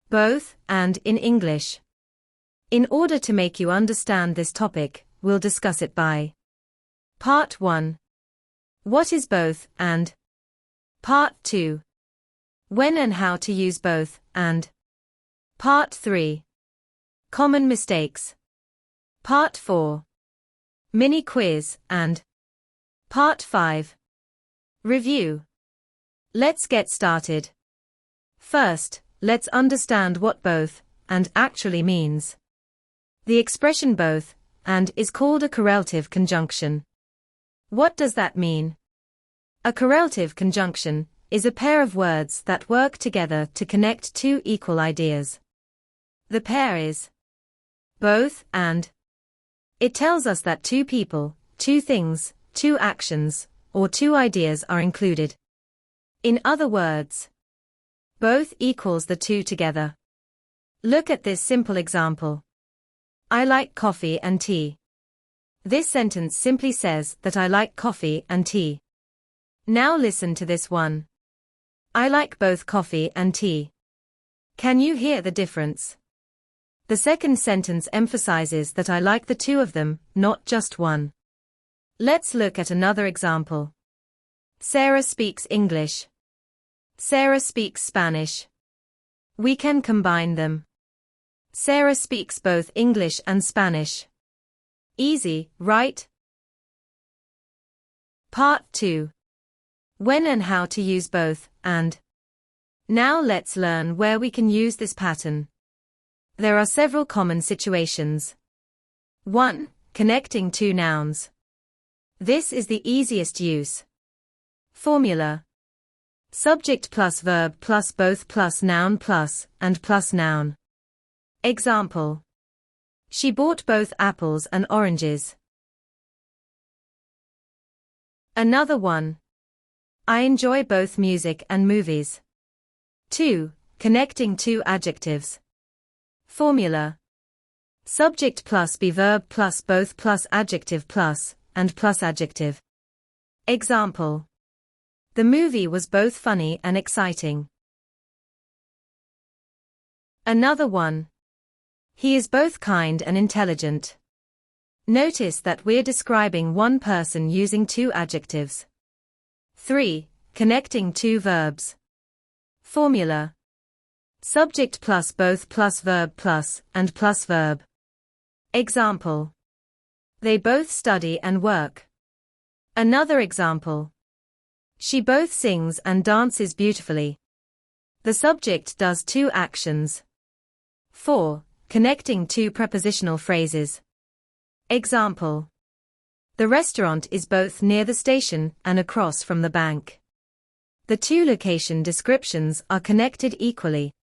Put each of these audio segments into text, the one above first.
Both, and in English. In order to make you understand this topic, we'll discuss it by Part 1. What is both, and Part 2. When and how to use both, and Part 3. Common mistakes. Part 4. Mini quiz, and Part 5. Review. Let's get started. First, let's understand what both, and actually means. The expression both, and is called a correlative conjunction. What does that mean? A correlative conjunction is a pair of words that work together to connect two equal ideas. The pair is both, and. It tells us that two people, two things, two actions, or two ideas are included. In other words, both equals the two together. Look at this simple example. I like coffee and tea. This sentence simply says that I like coffee and tea. Now listen to this one. I like both coffee and tea. Can you hear the difference? The second sentence emphasizes that I like the two of them, not just one. Let's look at another example. Sarah speaks English. Sarah speaks Spanish. We can combine them. Sarah speaks both English and Spanish. Easy, right? Part 2. When and how to use both, and. Now let's learn where we can use this pattern. There are several common situations. 1. Connecting two nouns. This is the easiest use. Formula. Subject plus verb plus both plus noun plus, and plus noun. Example. She bought both apples and oranges. Another one. I enjoy both music and movies. 2. Connecting two adjectives. Formula. Subject plus be verb plus both plus adjective plus, and plus adjective. Example. The movie was both funny and exciting. Another one. He is both kind and intelligent. Notice that we're describing one person using two adjectives. 3. Connecting two verbs. Formula. Subject plus both plus verb plus, and plus verb. Example. They both study and work. Another example. She both sings and dances beautifully. The subject does two actions. 4. Connecting two prepositional phrases. Example. The restaurant is both near the station and across from the bank. The two location descriptions are connected equally.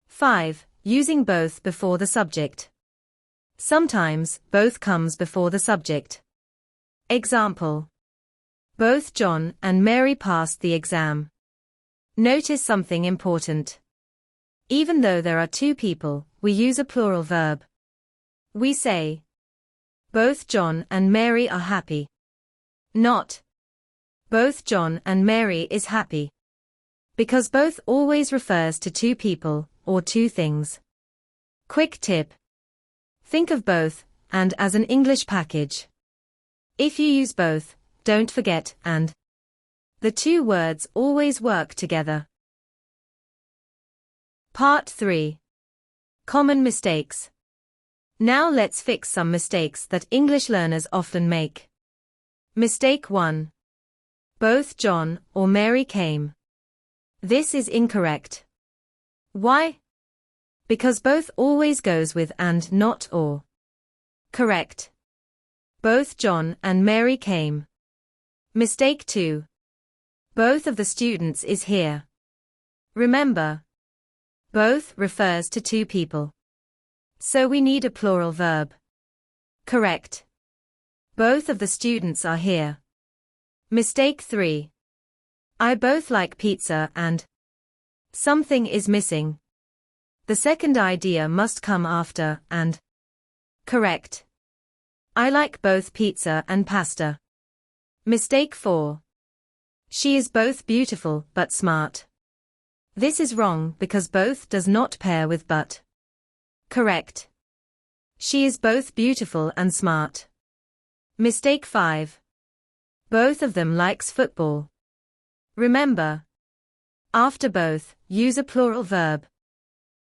5. Using both before the subject. Sometimes, both comes before the subject. Example. Both John and Mary passed the exam. Notice something important. Even though there are two people, we use a plural verb. We say, both John and Mary are happy. Not, both John and Mary is happy. Because both always refers to two people, or two things. Quick tip. Think of both, and as an English package. If you use both, don't forget and. The two words always work together. Part 3. Common mistakes. Now let's fix some mistakes that English learners often make. Mistake 1. Both John or Mary came. This is incorrect. Why? Because both always goes with and, not or. Correct. Both John and Mary came. Mistake 2. Both of the students is here. Remember, both refers to two people. So we need a plural verb. Correct. Both of the students are here. Mistake 3. I both like pizza and. Something is missing. The second idea must come after and. Correct. I like both pizza and pasta. Mistake 4. She is both beautiful but smart. This is wrong because both does not pair with but. Correct. She is both beautiful and smart. Mistake 5. Both of them likes football. Remember, after both, use a plural verb.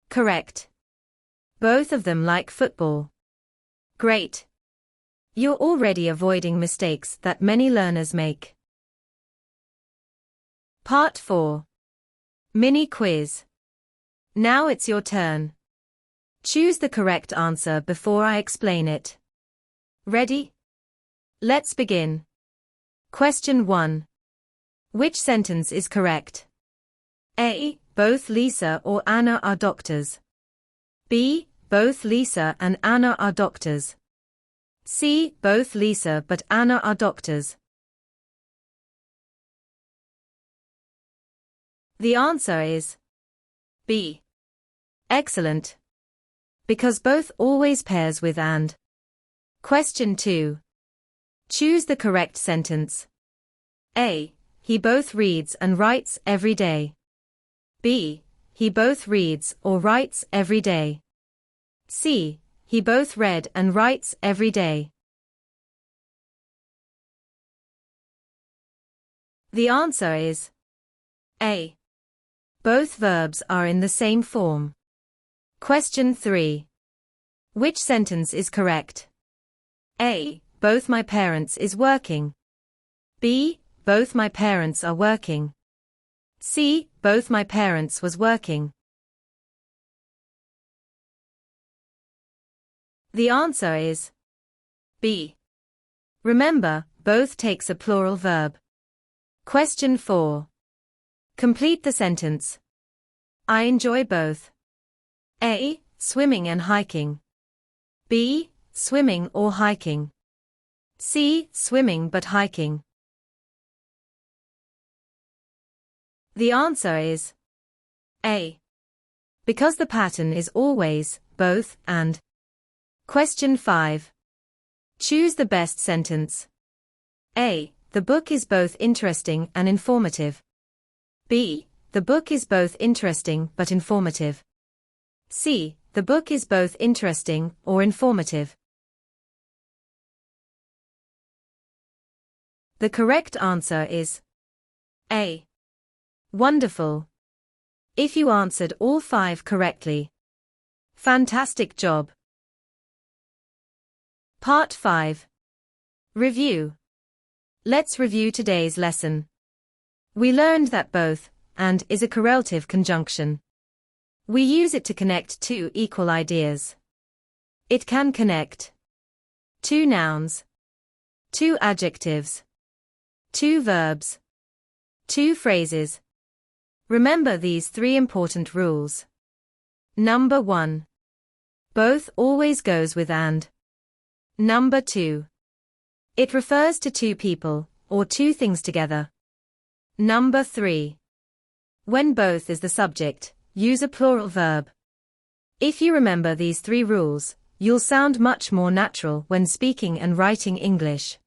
Correct. Both of them like football. Great. You're already avoiding mistakes that many learners make. Part 4. Mini quiz. Now it's your turn. Choose the correct answer before I explain it. Ready? Let's begin. Question 1. Which sentence is correct? A. Both Lisa or Anna are doctors. B. Both Lisa and Anna are doctors. C. Both Lisa but Anna are doctors. The answer is B. Excellent. Because both always pairs with and. Question 2. Choose the correct sentence. A. He both reads and writes every day. B. He both reads or writes every day. C. He both read and writes every day. The answer is A. Both verbs are in the same form. Question 3. Which sentence is correct? A. Both my parents is working. B. Both my parents are working. C. Both my parents was working. The answer is B. Remember, both takes a plural verb. Question 4. Complete the sentence. I enjoy both. A. Swimming and hiking. B. Swimming or hiking. C. Swimming but hiking. The answer is A. Because the pattern is always both and. Question 5. Choose the best sentence. A. The book is both interesting and informative. B. The book is both interesting but informative. C. The book is both interesting or informative. The correct answer is A. Wonderful. If you answered all 5 correctly. Fantastic job. Part 5. Review. Let's review today's lesson. We learned that both and is a correlative conjunction. We use it to connect two equal ideas. It can connect two nouns, two adjectives, two verbs, two phrases. Remember these 3 important rules. Number 1. Both always goes with and. Number 2. It refers to two people, or two things together. Number 3. When both is the subject, use a plural verb. If you remember these 3 rules, you'll sound much more natural when speaking and writing English.